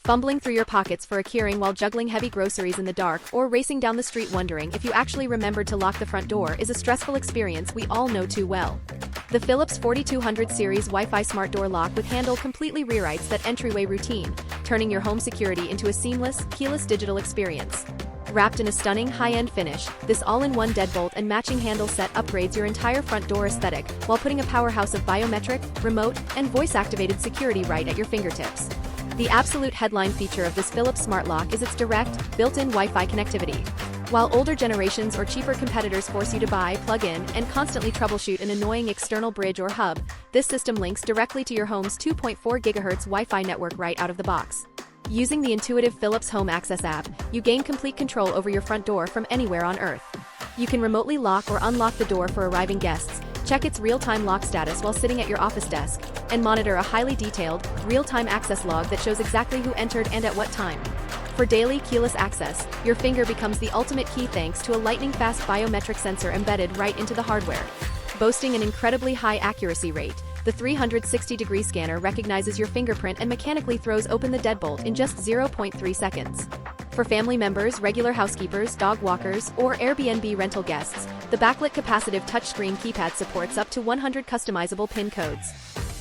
Fumbling through your pockets for a keyring while juggling heavy groceries in the dark or racing down the street wondering if you actually remembered to lock the front door is a stressful experience we all know too well. The Philips 4200 series Wi-Fi smart door lock with handle completely rewrites that entryway routine, turning your home security into a seamless, keyless digital experience. Wrapped in a stunning high-end finish, this all-in-one deadbolt and matching handle set upgrades your entire front door aesthetic while putting a powerhouse of biometric, remote, and voice-activated security right at your fingertips. The absolute headline feature of this Philips smart lock is its direct, built-in Wi-Fi connectivity. While older generations or cheaper competitors force you to buy, plug in, and constantly troubleshoot an annoying external bridge or hub, this system links directly to your home's 2.4 GHz Wi-Fi network right out of the box. Using the intuitive Philips Home Access app, you gain complete control over your front door from anywhere on Earth. You can remotely lock or unlock the door for arriving guests, check its real-time lock status while sitting at your office desk, and monitor a highly detailed, real-time access log that shows exactly who entered and at what time. For daily keyless access, your finger becomes the ultimate key thanks to a lightning-fast biometric sensor embedded right into the hardware. Boasting an incredibly high accuracy rate, the 360-degree scanner recognizes your fingerprint and mechanically throws open the deadbolt in just 0.3 seconds. For family members, regular housekeepers, dog walkers, or Airbnb rental guests, the backlit capacitive touchscreen keypad supports up to 100 customizable PIN codes.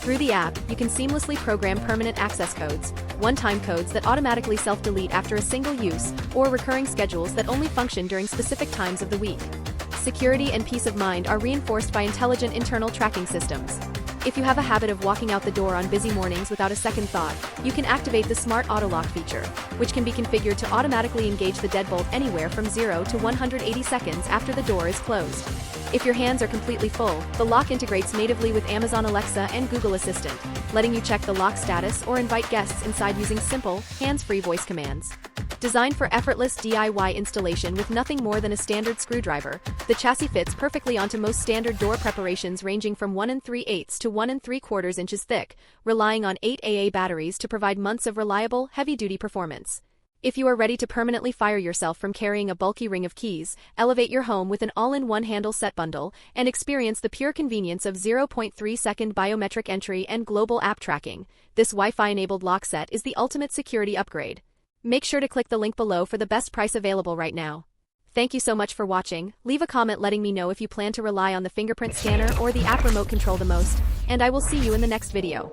Through the app, you can seamlessly program permanent access codes, one-time codes that automatically self-delete after a single use, or recurring schedules that only function during specific times of the week. Security and peace of mind are reinforced by intelligent internal tracking systems. If you have a habit of walking out the door on busy mornings without a second thought, you can activate the Smart Auto Lock feature, which can be configured to automatically engage the deadbolt anywhere from 0 to 180 seconds after the door is closed. If your hands are completely full, the lock integrates natively with Amazon Alexa and Google Assistant, letting you check the lock status or invite guests inside using simple, hands-free voice commands. Designed for effortless DIY installation with nothing more than a standard screwdriver, the chassis fits perfectly onto most standard door preparations ranging from 1 3/8 to 1 3/4 inches thick, relying on 8 AA batteries to provide months of reliable, heavy-duty performance. If you are ready to permanently fire yourself from carrying a bulky ring of keys, elevate your home with an all-in-one handle set bundle, and experience the pure convenience of 0.3-second biometric entry and global app tracking, this Wi-Fi-enabled lock set is the ultimate security upgrade. Make sure to click the link below for the best price available right now. Thank you so much for watching. Leave a comment letting me know if you plan to rely on the fingerprint scanner or the app remote control the most, and I will see you in the next video.